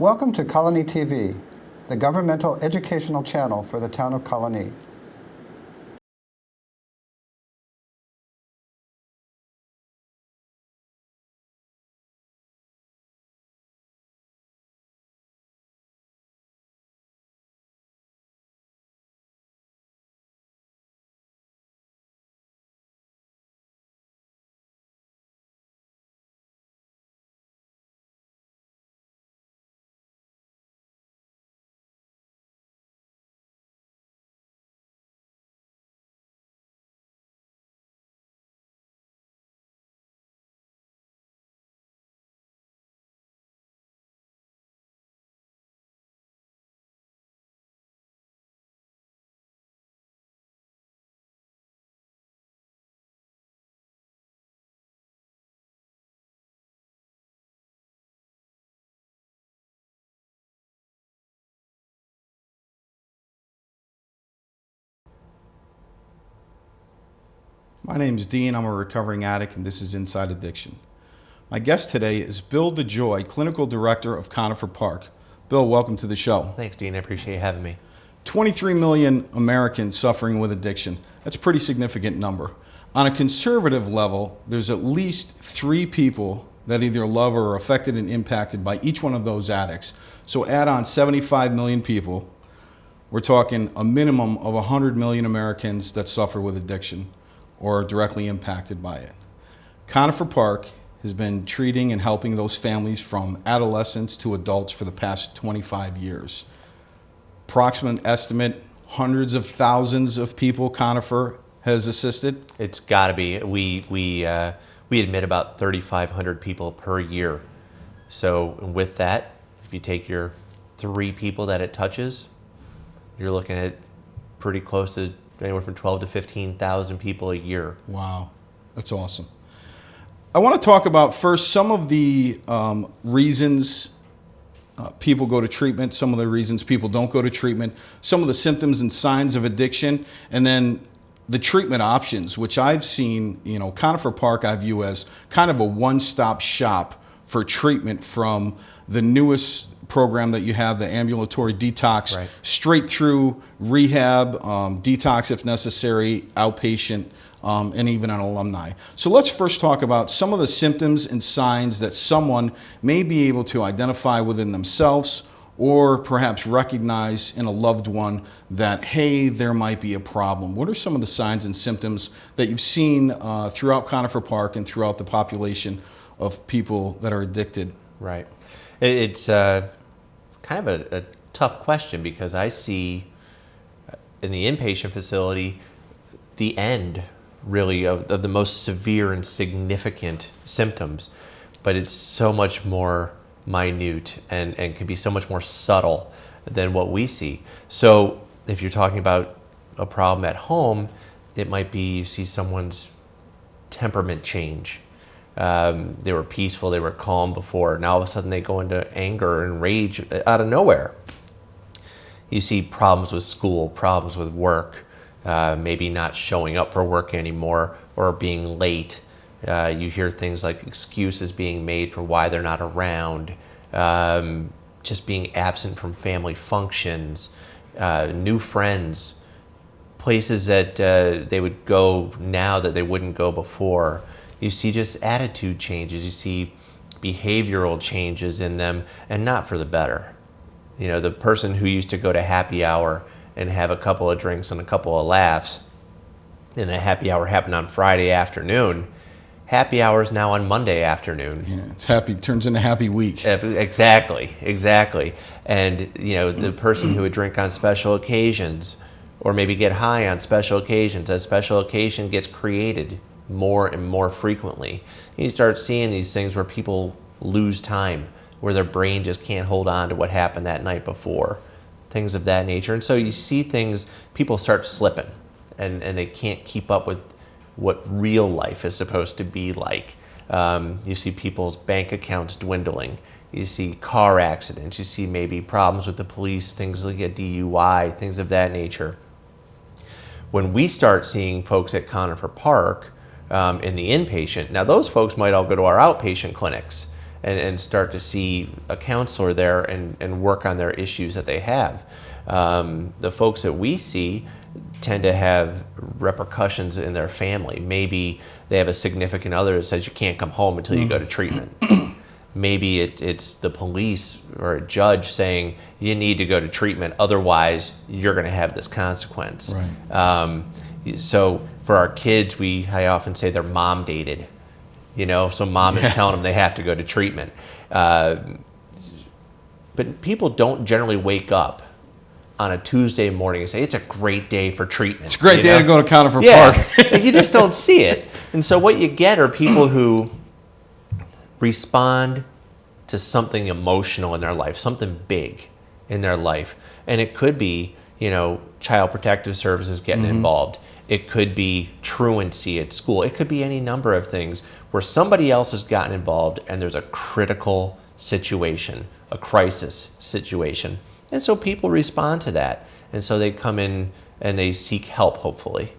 Welcome to Colonie TV, the governmental educational channel for the town of Colonie. My name is Dean. I'm a recovering addict, and this is Inside Addiction. My guest today is Bill DeJoy, Clinical Director of Conifer Park. Bill, welcome to the show. Thanks, Dean. I appreciate you having me. 23 million Americans suffering with addiction. That's a pretty significant number. On a conservative level, there's at least 3 people that either love or are affected and impacted by each one of those addicts. So add on 75 million people, we're talking a minimum of 100 million Americans that suffer with addiction or are directly impacted by it. Conifer Park has been treating and helping those families from adolescents to adults for the past 25 years. Approximate estimate, hundreds of thousands of people Conifer has assisted. It's got to be. We admit about 3,500 people per year. So with that, if you take your 3 people that it touches, you're looking at pretty close to anywhere from 12 to 15,000 people a year. Wow, that's awesome. I want to talk about first some of the reasons people go to treatment, some of the reasons people don't go to treatment, some of the symptoms and signs of addiction, and then the treatment options, which I've seen, Conifer Park I view as kind of a one-stop shop for treatment, from the newest program that you have, the ambulatory detox, right, straight through rehab, detox if necessary, outpatient, and even an alumni. So let's first talk about some of the symptoms and signs that someone may be able to identify within themselves or perhaps recognize in a loved one that, hey, there might be a problem. What are some of the signs and symptoms that you've seen throughout Conifer Park and throughout the population of people that are addicted? Right. It's kind of a tough question, because I see in the inpatient facility the end, really, of the most severe and significant symptoms, but it's so much more minute and can be so much more subtle than what we see. So if you're talking about a problem at home, it might be you see someone's temperament change. They were peaceful, they were calm before. Now all of a sudden they go into anger and rage out of nowhere. You see problems with school, problems with work, maybe not showing up for work anymore or being late. You hear things like excuses being made for why they're not around, just being absent from family functions, new friends, places that they would go now that they wouldn't go before. You see just attitude changes, you see behavioral changes in them, and not for the better. The person who used to go to happy hour and have a couple of drinks and a couple of laughs, and the happy hour happened on Friday afternoon, happy hour is now on Monday afternoon. Yeah, it's happy, turns into happy week. Exactly. And the person who would drink on special occasions, or maybe get high on special occasions, as special occasion gets created more and more frequently, you start seeing these things where people lose time, where their brain just can't hold on to what happened that night before, things of that nature. And so you see things, people start slipping, and they can't keep up with what real life is supposed to be like. You see people's bank accounts dwindling. You see car accidents. You see maybe problems with the police, things like a DUI, things of that nature. When we start seeing folks at Conifer Park in the inpatient, now those folks might all go to our outpatient clinics, and start to see a counselor there and work on their issues that they have. The folks that we see tend to have repercussions in their family. Maybe they have a significant other that says you can't come home until you go to treatment. Maybe it's the police or a judge saying you need to go to treatment, otherwise you're going to have this consequence. Right. So for our kids, I often say they're mom dated. So mom is telling them they have to go to treatment. But people don't generally wake up on a Tuesday morning and say, it's a great day for treatment. It's a great day to go to Conifer Park. Park. You just don't see it. And so what you get are people who respond to something emotional in their life, something big in their life. And it could be, Child Protective Services getting involved. It could be truancy at school. It could be any number of things where somebody else has gotten involved and there's a critical situation, a crisis situation. And so people respond to that. And so they come in and they seek help, hopefully.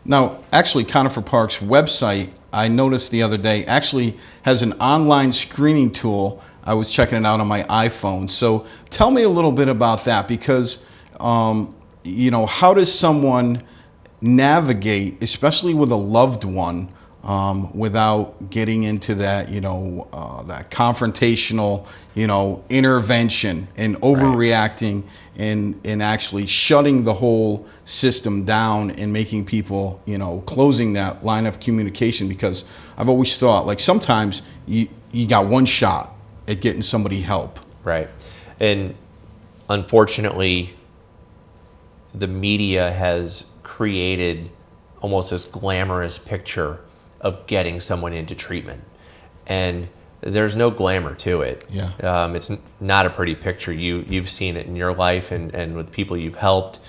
Now, actually, Conifer Park's website, I noticed the other day, actually has an online screening tool. I was checking it out on my iPhone. So tell me a little bit about that, because, how does someone navigate, especially with a loved one, without getting into that, that confrontational, intervention and overreacting, and actually shutting the whole system down and making people, closing that line of communication? Because I've always thought, like, sometimes you got one shot at getting somebody help. Right. And unfortunately, the media has created almost this glamorous picture of getting someone into treatment. And there's no glamour to it. Yeah. It's not a pretty picture. You've seen it in your life and with people you've helped.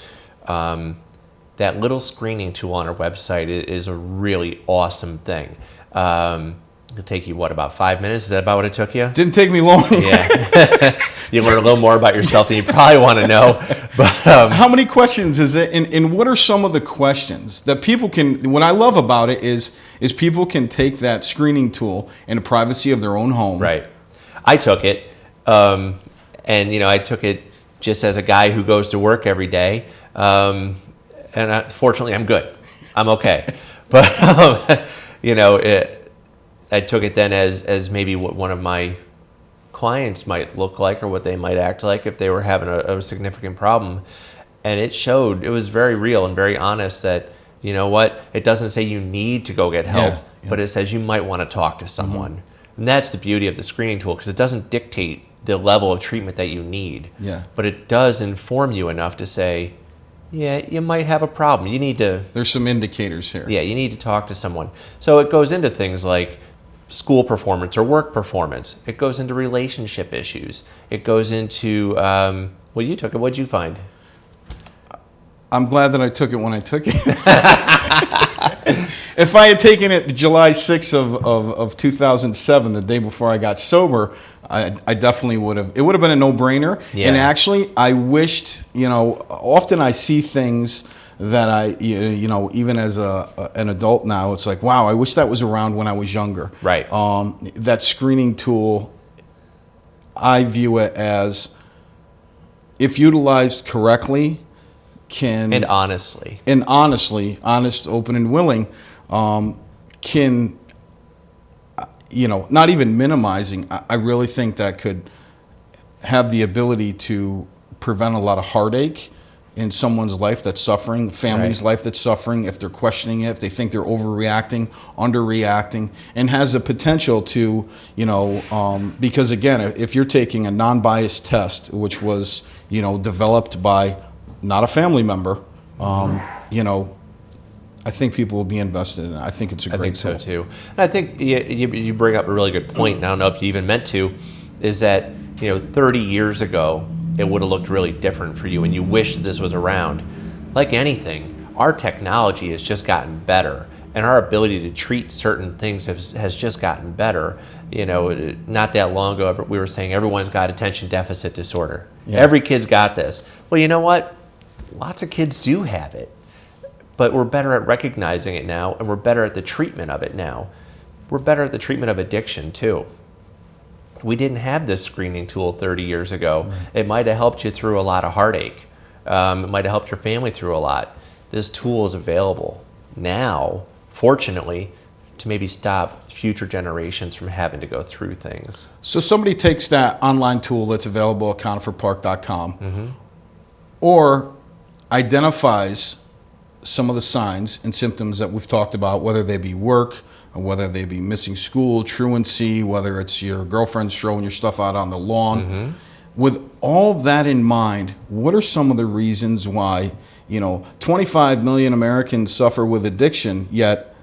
That little screening tool on our website is a really awesome thing. It'll take you, about 5 minutes? Is that about what it took you? Didn't take me long. Yeah. You learn a little more about yourself than you probably want to know. But how many questions is it? And what are some of the questions that people can, what I love about it is people can take that screening tool in the privacy of their own home. Right. I took it. And, I took it just as a guy who goes to work every day. Fortunately, I'm good. I'm okay. But, I took it then as maybe what one of my clients might look like or what they might act like if they were having a significant problem. And it was very real and very honest that, it doesn't say you need to go get help, but it says you might want to talk to someone. Mm-hmm. And that's the beauty of the screening tool, because it doesn't dictate the level of treatment that you need. Yeah. But it does inform you enough to say, yeah, you might have a problem. You need to... There's some indicators here. Yeah, you need to talk to someone. So it goes into things like school performance or work performance. It goes into relationship issues. It goes into, you took it. What'd you find? I'm glad that I took it when I took it. If I had taken it July 6th of 2007, the day before I got sober, I definitely would have. It would have been a no-brainer. Yeah. And actually, I wished, often I see things that I, even as an adult now, it's like, wow, I wish that was around when I was younger. Right. That screening tool, I view it as, if utilized correctly, and honestly, honest, open, and willing, can, not even minimizing, I really think that could have the ability to prevent a lot of heartache in someone's life that's suffering, family's life that's suffering, if they're questioning it, if they think they're overreacting, underreacting, and has a potential to, because again, if you're taking a non-biased test, which was, developed by not a family member, I think people will be invested in it. I think it's a great tool. I think so too. And I think you bring up a really good point, and I don't know if you even meant to, is that 30 years ago it would have looked really different for you, and you wish this was around. Like anything, our technology has just gotten better, and our ability to treat certain things has just gotten better. Not that long ago, we were saying everyone's got attention deficit disorder. Yeah. Every kid's got this. Well, you know what? Lots of kids do have it. But we're better at recognizing it now, and we're better at the treatment of it now. We're better at the treatment of addiction, too. we didn't have this screening tool 30 years ago. It might have helped you through a lot of heartache. It might have helped your family through a lot. This tool is available now, fortunately, to maybe stop future generations from having to go through things. So somebody takes that online tool that's available at coniferpark.com or identifies some of the signs and symptoms that we've talked about, whether they be work, or whether they be missing school, truancy, whether it's your girlfriend's throwing your stuff out on the lawn. With all that in mind, what are some of the reasons why, 25 million Americans suffer with addiction, yet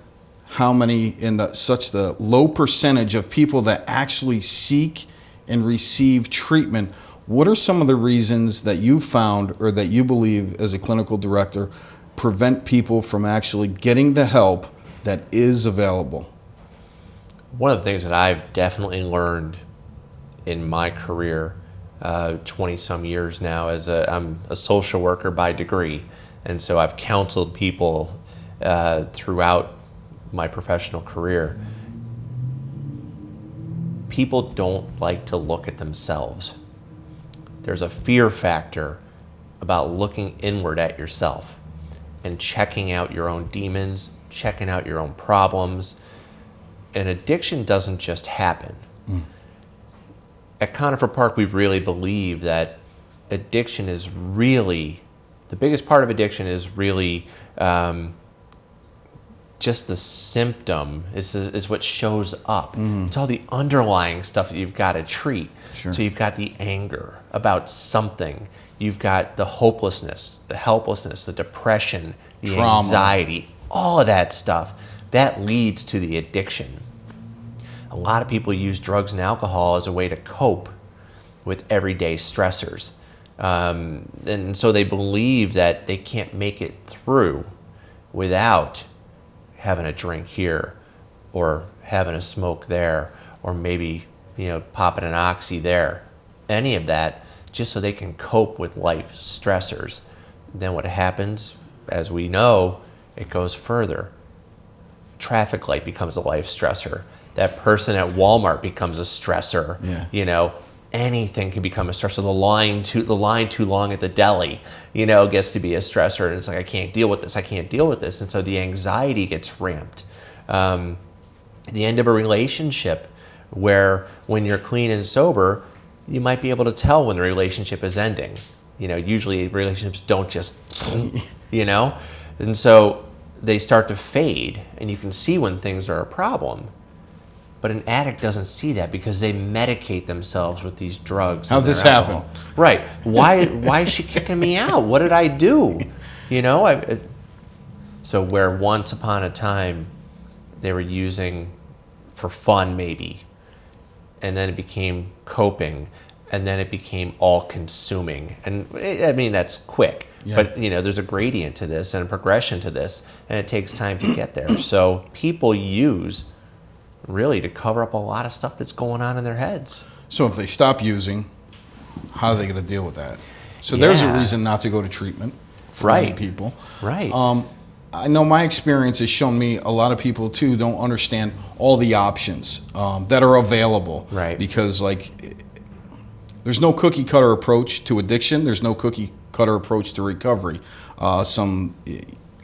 how many such the low percentage of people that actually seek and receive treatment? What are some of the reasons that you found or that you believe as a clinical director prevent people from actually getting the help that is available? One of the things that I've definitely learned in my career, 20 some years now, I'm a social worker by degree, and so I've counseled people throughout my professional career. People don't like to look at themselves. There's a fear factor about looking inward at yourself and checking out your own demons, checking out your own problems. And addiction doesn't just happen. At Conifer Park, we really believe that addiction is really, the biggest part of addiction is really just the symptom, is what shows up. It's all the underlying stuff that you've got to treat. Sure. So you've got the anger about something. You've got the hopelessness, the helplessness, the depression, the Trauma. anxiety, all of that stuff. That leads to the addiction. A lot of people use drugs and alcohol as a way to cope with everyday stressors. And so they believe that they can't make it through without having a drink here or having a smoke there or maybe popping an oxy there. Any of that, just so they can cope with life stressors. Then what happens, as we know, it goes further. Traffic light becomes a life stressor. That person at Walmart becomes a stressor. Yeah. Anything can become a stressor. The line too long at the deli, gets to be a stressor. And it's like, I can't deal with this. I can't deal with this. And so the anxiety gets ramped. The end of a relationship where when you're clean and sober, you might be able to tell when the relationship is ending. Usually relationships don't just, and so they start to fade and you can see when things are a problem. But an addict doesn't see that because they medicate themselves with these drugs. How'd this happen? Right. Why is she kicking me out? What did I do? So where once upon a time they were using for fun maybe, and then it became coping, and then it became all-consuming. And that's quick. Yeah. But there's a gradient to this and a progression to this, and it takes time to get there. So people use really to cover up a lot of stuff that's going on in their heads. So if they stop using, how are they going to deal with that? So there's a reason not to go to treatment for many people. Right. I know my experience has shown me a lot of people too don't understand all the options that are available. Right. Because there's no cookie cutter approach to addiction. There's no cookie cutter approach to recovery. Some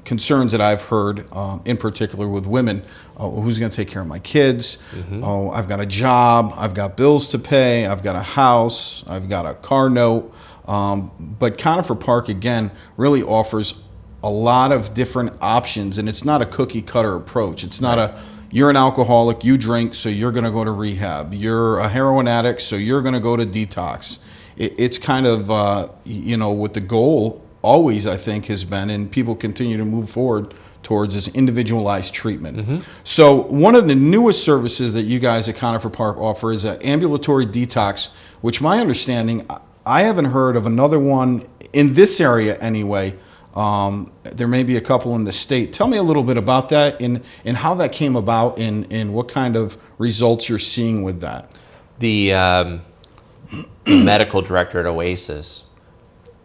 concerns that I've heard, in particular with women, who's going to take care of my kids? Oh, I've got a job, I've got bills to pay, I've got a house, I've got a car note. But Conifer Park, again, really offers a lot of different options, and it's not a cookie cutter approach. It's not you're an alcoholic, you drink, so you're going to go to rehab. You're a heroin addict, so you're going to go to detox. It's kind of, with the goal always, I think, has been, and people continue to move forward towards, is individualized treatment. So one of the newest services that you guys at Conifer Park offer is an ambulatory detox, which my understanding, I haven't heard of another one in this area anyway. There may be a couple in the state. Tell me a little bit about that and how that came about and what kind of results you're seeing with that. The medical director at Oasis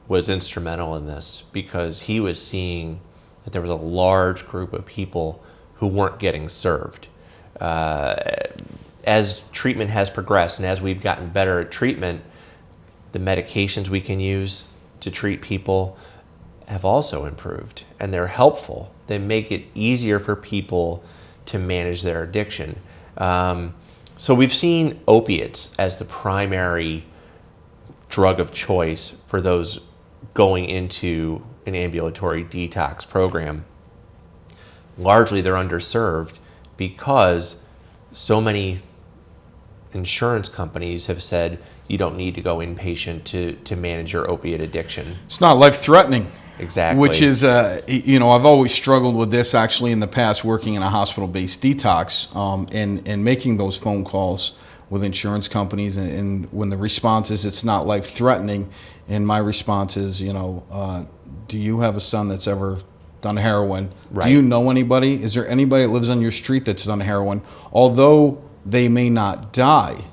was instrumental in this because he was seeing that there was a large group of people who weren't getting served. as treatment has progressed and as we've gotten better at treatment, the medications we can use to treat people have also improved, and they're helpful. They make it easier for people to manage their addiction. So we've seen opiates as the primary drug of choice for those going into an ambulatory detox program. Largely they're underserved because so many insurance companies have said you don't need to go inpatient to manage your opiate addiction. It's not life-threatening. Exactly. Which is, I've always struggled with this actually in the past, working in a hospital-based detox and making those phone calls with insurance companies. And when the response is it's not life-threatening, and my response is, do you have a son that's ever done heroin? Right. Do you know anybody? Is there anybody that lives on your street that's done heroin? Although they may not die,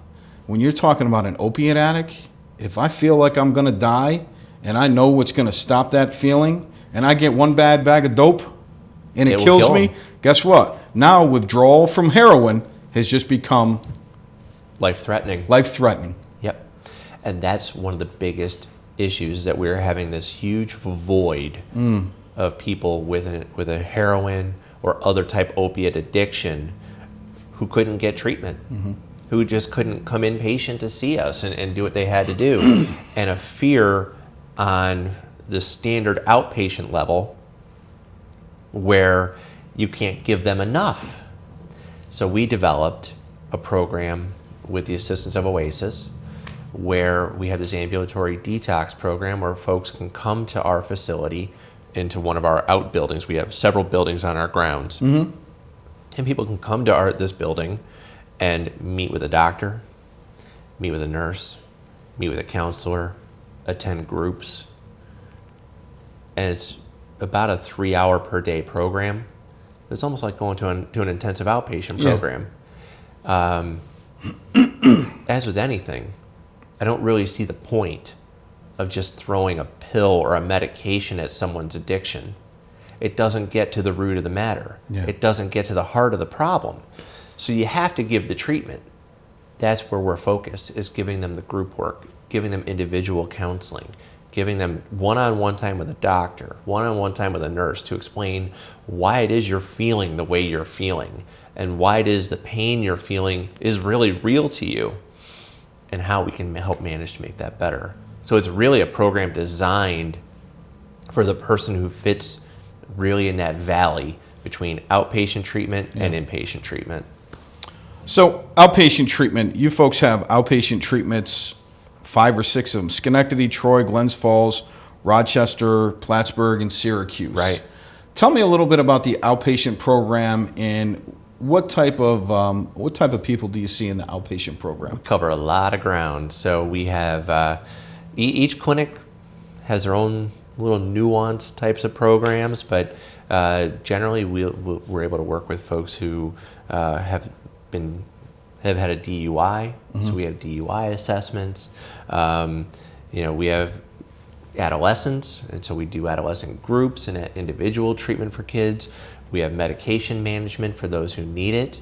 when you're talking about an opiate addict, if I feel like I'm going to die, and I know what's going to stop that feeling, and I get one bad bag of dope, and it kills me, guess what? Now withdrawal from heroin has just become life-threatening. Life-threatening. Yep. And that's one of the biggest issues, that we're having this huge void of people with a heroin or other type opiate addiction who couldn't get treatment. Who just couldn't come inpatient to see us and do what they had to do. And a fear on the standard outpatient level where you can't give them enough. So we developed a program with the assistance of Oasis where we have this ambulatory detox program where folks can come to our facility into one of our outbuildings. We have several buildings on our grounds. And people can come to this building and meet with a doctor, meet with a nurse, meet with a counselor, attend groups. And it's about a 3-hour per day program. It's almost like going to an intensive outpatient program. As with anything, I don't really see the point of just throwing a pill or a medication at someone's addiction. It doesn't get to the root of the matter. It doesn't get to the heart of the problem. So you have to give the treatment. That's where we're focused, is giving them the group work, giving them individual counseling, giving them one-on-one time with a doctor, one-on-one time with a nurse to explain why it is you're feeling the way you're feeling and why it is the pain you're feeling is really real to you and how we can help manage to make that better. So it's really a program designed for the person who fits really in that valley between outpatient treatment and inpatient treatment. So outpatient treatment, you folks have outpatient treatments, 5 or 6 of them: Schenectady, Troy, Glens Falls, Rochester, Plattsburgh, and Syracuse. Right. Tell me a little bit about the outpatient program and what type of people do you see in the outpatient program? Cover a lot of ground. So we have each clinic has their own little nuanced types of programs, but generally we're able to work with folks who have had a DUI. So we have DUI assessments. We have adolescents, and so we do adolescent groups and individual treatment for kids. We have medication management for those who need it.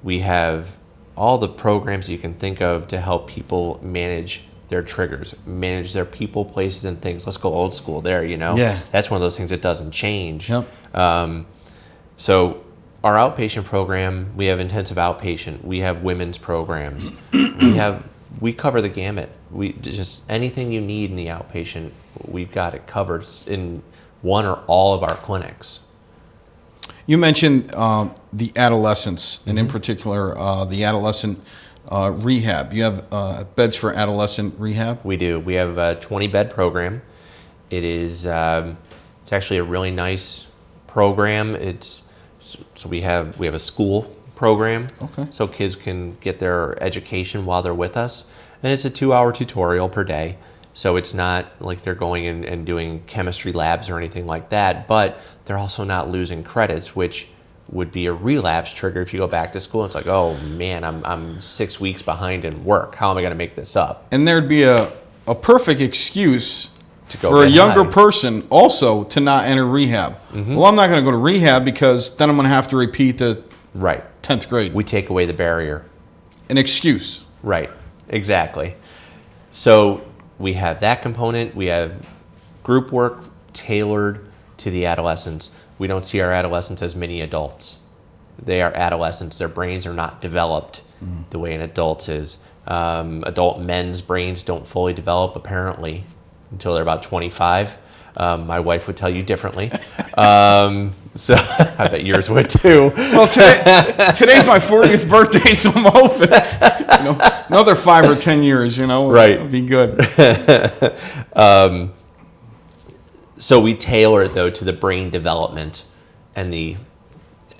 We have all the programs you can think of to help people manage their triggers, manage their people, places, and things. Let's go old school there, Yeah. That's one of those things that doesn't change. Yep. So our outpatient program, we have intensive outpatient, we have women's programs, we cover the gamut. We just anything you need in the outpatient, we've got it covered in one or all of our clinics. You mentioned the adolescents, and in particular the adolescent rehab. You have beds for adolescent rehab? We do. We have a 20-bed program. It is it's actually a really nice program. So we have a school program, so kids can get their education while they're with us, and it's a 2-hour tutorial per day. So it's not like they're going in and doing chemistry labs or anything like that, but they're also not losing credits, which would be a relapse trigger if you go back to school. It's like, oh man, I'm 6 weeks behind in work. How am I going to make this up? And there'd be a perfect excuse go for a get younger high. person also to not enter rehab. Well, I'm not going to go to rehab because then I'm going to have to repeat the 10th grade. We take away the barrier. An excuse. Right, exactly. So we have that component. We have group work tailored to the adolescents. We don't see our adolescents as mini adults. They are adolescents. Their brains are not developed the way an adult is. Adult men's brains don't fully develop, apparently, until they're about 25. My wife would tell you differently. So I bet yours would too. Well, today's my 40th birthday, so I'm hoping, another 5 or 10 years, Right. would be good. So we tailor it, though, to the brain development and the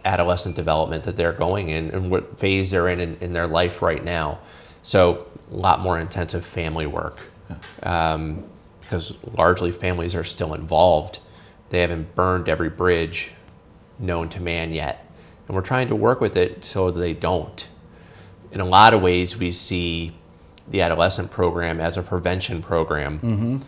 adolescent development that they're going in and what phase they're in their life right now. So a lot more intensive family work, because largely families are still involved. They haven't burned every bridge known to man yet. And we're trying to work with it so they don't. In a lot of ways, we see the adolescent program as a prevention program,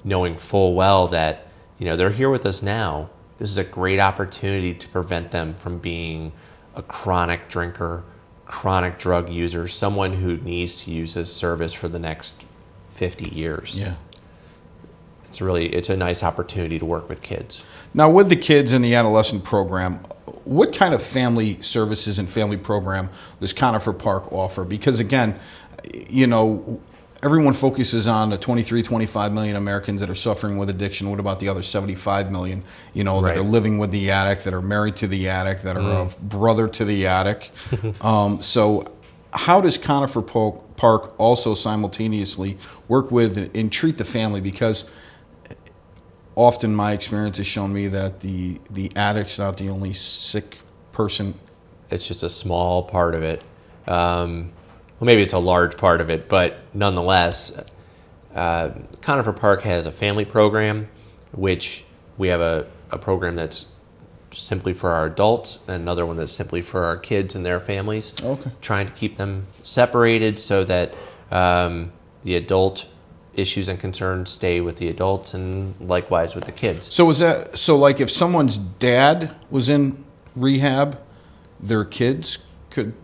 knowing full well that they're here with us now. This is a great opportunity to prevent them from being a chronic drinker, chronic drug user, someone who needs to use this service for the next 50 years. Yeah. It's a nice opportunity to work with kids. Now, with the kids in the adolescent program, what kind of family services and family program does Conifer Park offer? Because again, everyone focuses on the 23, 25 million Americans that are suffering with addiction. What about the other 75 million, that are living with the addict, that are married to the addict, that are a brother to the addict? So how does Conifer Park also simultaneously work with and treat the family? Because often my experience has shown me that the addict's not the only sick person. It's just a small part of it. Well, maybe it's a large part of it, but nonetheless, Conifer Park has a family program, which we have a program that's simply for our adults and another one that's simply for our kids and their families. Okay. Trying to keep them separated so that the adult issues and concerns stay with the adults and likewise with the kids. So like if someone's dad was in rehab, their kids could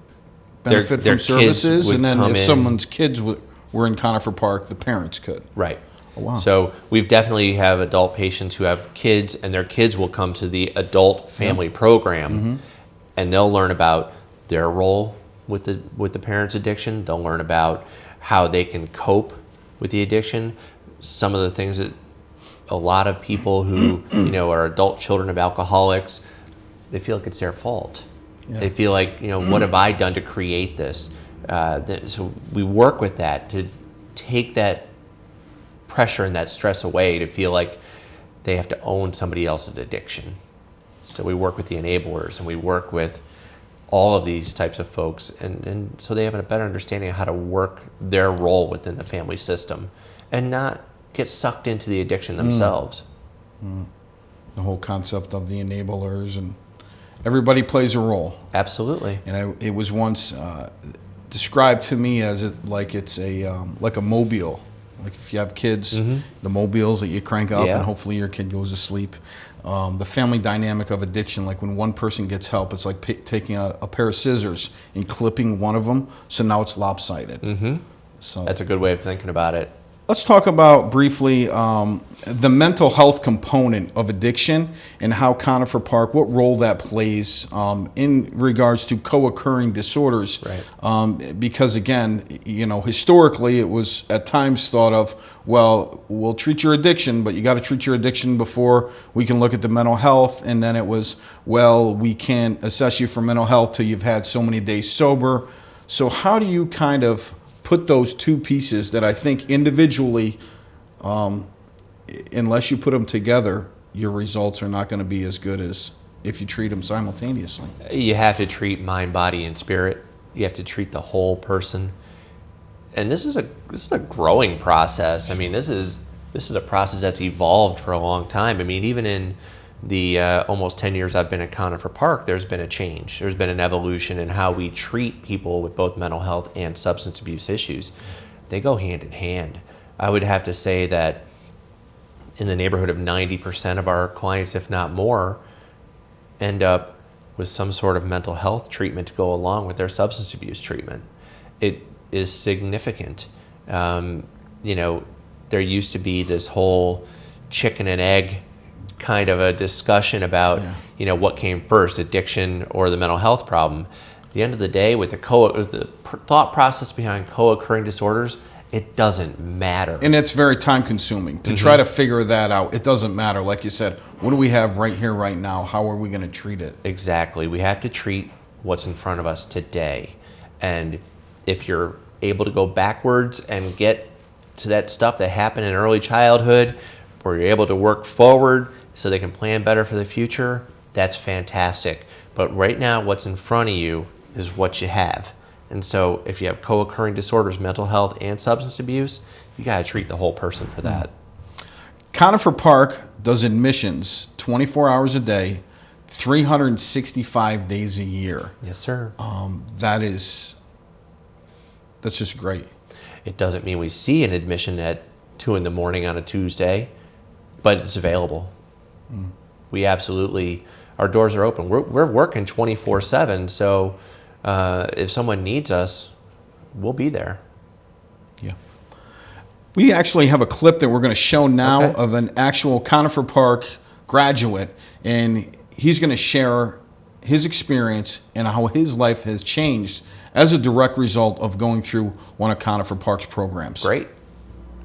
benefit Their from services, would and then come if in. someone's kids were in Conifer Park, the parents could. Right. Oh, wow. So we've definitely have adult patients who have kids, and their kids will come to the adult family program, and they'll learn about their role with the parents' addiction. They'll learn about how they can cope with the addiction. Some of the things that a lot of people who are adult children of alcoholics, they feel like it's their fault. Yeah. They feel like, what have I done to create this? So we work with that to take that pressure and that stress away, to feel like they have to own somebody else's addiction. So we work with the enablers, and we work with all of these types of folks, and so they have a better understanding of how to work their role within the family system and not get sucked into the addiction themselves. The whole concept of the enablers, and everybody plays a role. Absolutely. And it was once described to me as like it's like a mobile. Like if you have kids, the mobiles that you crank up and hopefully your kid goes to sleep. The family dynamic of addiction, like when one person gets help, it's like taking a pair of scissors and clipping one of them, so now it's lopsided. So That's a good way of thinking about it. let's talk about briefly the mental health component of addiction and how Conifer Park, what role that plays in regards to co-occurring disorders. Right. Because again, you know, historically it was at times thought of, well, we'll treat your addiction, but you got to treat your addiction before we can look at the mental health. And then it was, well, we can't assess you for mental health till you've had so many days sober. So how do you kind of put those two pieces that I think individually, unless you put them together, your results are not going to be as good as if you treat them simultaneously? You have to treat mind, body, and spirit. You have to treat the whole person. And this is a growing process. I mean, this is a process that's evolved for a long time. I mean, even in the almost 10 years I've been at Conifer Park, there's been a change. There's been an evolution in how we treat people with both mental health and substance abuse issues. They go hand in hand. I would have to say that in the neighborhood of 90% of our clients, if not more, end up with some sort of mental health treatment to go along with their substance abuse treatment. It is significant. You know, there used to be this whole chicken and egg kind of a discussion about, you know, what came first, addiction or the mental health problem. At the end of the day, with the thought process behind co-occurring disorders, it doesn't matter. And it's very time consuming to try to figure that out. It doesn't matter. Like you said, what do we have right here, right now? How are we going to treat it? Exactly. We have to treat what's in front of us today. And if you're able to go backwards and get to that stuff that happened in early childhood, or you're able to work forward so they can plan better for the future, that's fantastic. But right now, what's in front of you is what you have. And so if you have co-occurring disorders, mental health, and substance abuse, you got to treat the whole person for that. Conifer Park does admissions 24 hours a day, 365 days a year. Yes, sir. That's just great. It doesn't mean we see an admission at 2 in the morning on a Tuesday, but it's available. We absolutely, our doors are open. We're working 24/7, so if someone needs us, we'll be there. Yeah. We actually have a clip that we're going to show now of an actual Conifer Park graduate, and he's going to share his experience and how his life has changed as a direct result of going through one of Conifer Park's programs. Great.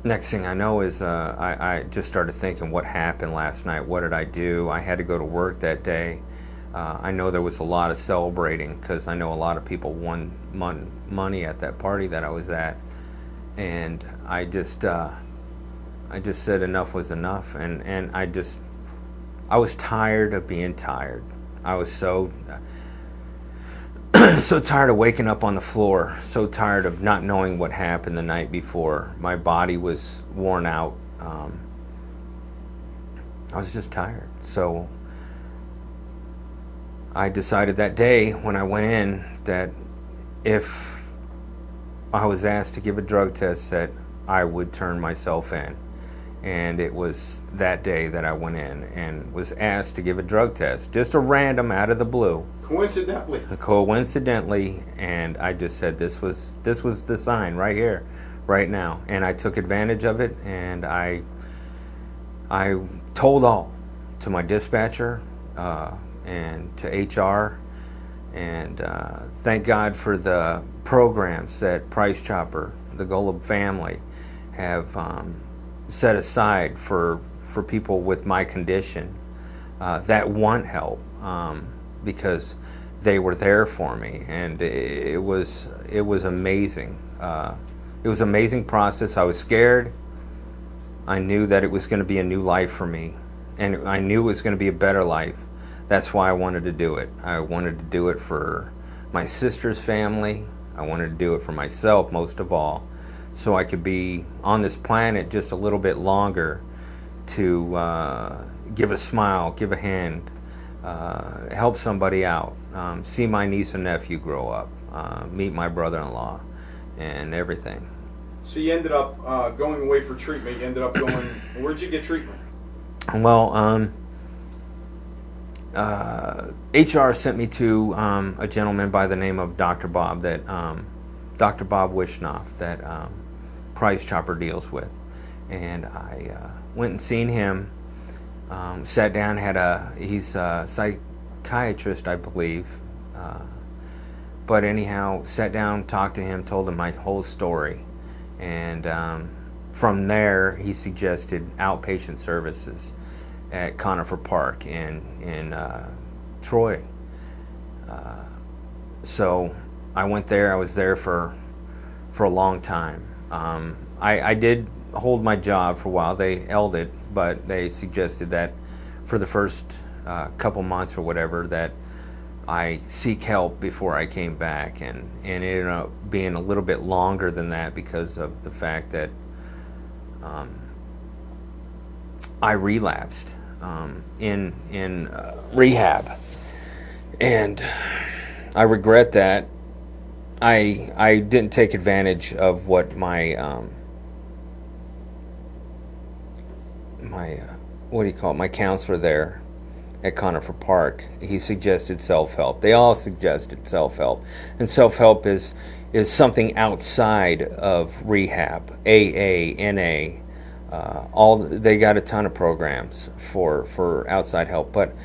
Next thing I know is I just started thinking, what happened last night? What did I do? I had to go to work that day. I know there was a lot of celebrating because I know a lot of people won money at that party that I was at, and I just said enough was enough, and I was tired of being tired. I was so tired of waking up on the floor, so tired of not knowing what happened the night before. My body was worn out. I was just tired. So I decided that day when I went in that if I was asked to give a drug test, that I would turn myself in. And it was that day that I went in and was asked to give a drug test, just a random out of the blue. Coincidentally, and I just said this was the sign right here, right now, and I took advantage of it, and I told all to my dispatcher and to HR, and thank God for the programs that Price Chopper, the Golub family, have set aside for people with my condition that want help, because they were there for me, and it was amazing. It was an amazing process. I was scared. I knew that it was going to be a new life for me, and I knew it was going to be a better life. That's why I wanted to do it. I wanted to do it for my sister's family. I wanted to do it for myself, most of all, so I could be on this planet just a little bit longer to give a smile, give a hand, help somebody out, see my niece and nephew grow up, meet my brother-in-law, and everything. So you ended up going away for treatment. You ended up going, where'd you get treatment? Well, HR sent me to a gentleman by the name of Dr. Bob, that Dr. Bob Wishnoff, that Price Chopper deals with, and I went and seen him. Sat down, he's a psychiatrist, I believe, but anyhow, sat down, talked to him, told him my whole story, and from there he suggested outpatient services at Conifer Park in Troy. So I went there. I was there for a long time. I did hold my job for a while. They held it, but they suggested that for the first couple months or whatever that I seek help before I came back, and it ended up being a little bit longer than that because of the fact that I relapsed in rehab, and I regret that. I didn't take advantage of what my my what do you call it, my counselor there at Conifer Park. He suggested self-help. They all suggested self-help. And self-help is something outside of rehab, AA, NA. They got a ton of programs for outside help, but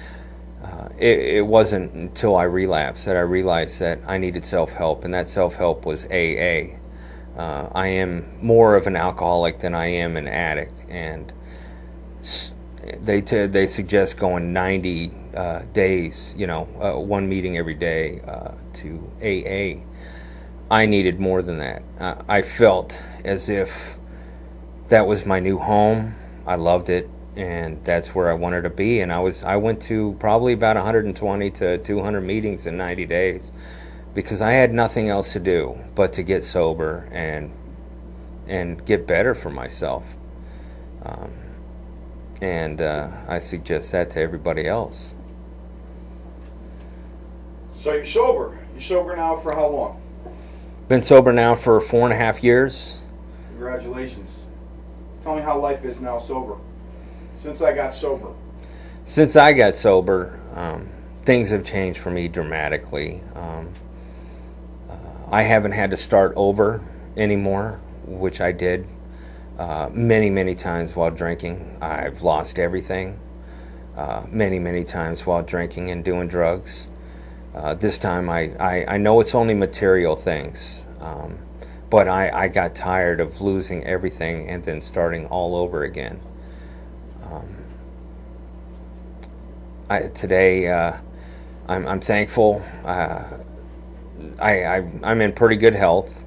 it wasn't until I relapsed that I realized that I needed self-help, and that self-help was AA. I am more of an alcoholic than I am an addict, and they suggest going 90 days, one meeting every day to AA. I needed more than that. I felt as if that was my new home. I loved it, and that's where I wanted to be. And I went to probably about 120 to 200 meetings in 90 days because I had nothing else to do but to get sober and get better for myself. And I suggest that to everybody else. So you're sober. You're sober now for how long? Been sober now for 4.5 years. Congratulations. Tell me how life is now sober. Since I got sober. Since I got sober, things have changed for me dramatically. I haven't had to start over anymore, which I did many times while drinking. I've lost everything many times while drinking and doing drugs. This time I know it's only material things, but I got tired of losing everything and then starting all over again. Today I'm thankful. I'm in pretty good health.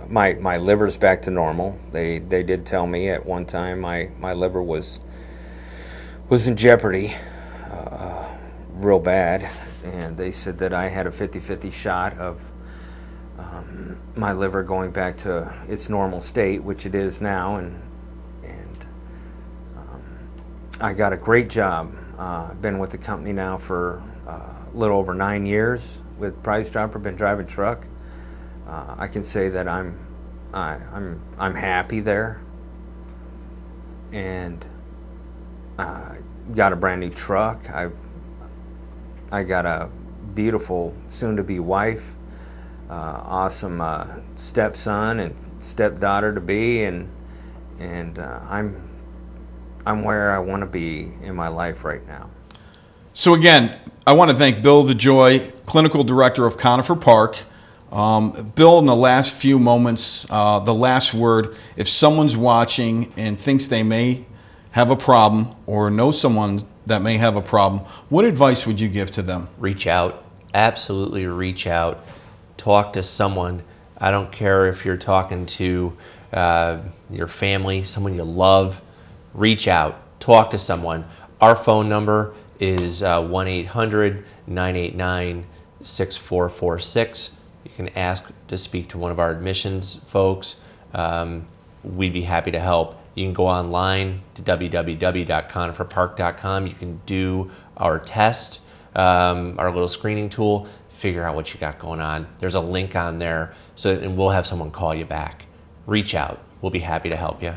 My liver's back to normal. They did tell me at one time my liver was in jeopardy, real bad, and they said that I had a 50-50 shot of my liver going back to its normal state, which it is now, and I got a great job. I've been with the company now for a little over 9 years with Price Chopper. Been driving truck. I can say that I'm happy there, and got a brand new truck. I got a beautiful soon-to-be wife, awesome stepson and stepdaughter to be, and I'm where I want to be in my life right now. So again, I want to thank Bill DeJoy, Clinical Director of Conifer Park. Bill, in the last few moments, the last word, if someone's watching and thinks they may have a problem or know someone that may have a problem, what advice would you give to them? Reach out. Absolutely reach out. Talk to someone. I don't care if you're talking to your family, someone you love. Reach out. Talk to someone. Our phone number is 1-800-989-6446. You can ask to speak to one of our admissions folks. We'd be happy to help. You can go online to www.coniferpark.com. You can do our test, our little screening tool, figure out what you got going on. There's a link on there, and we'll have someone call you back. Reach out. We'll be happy to help you.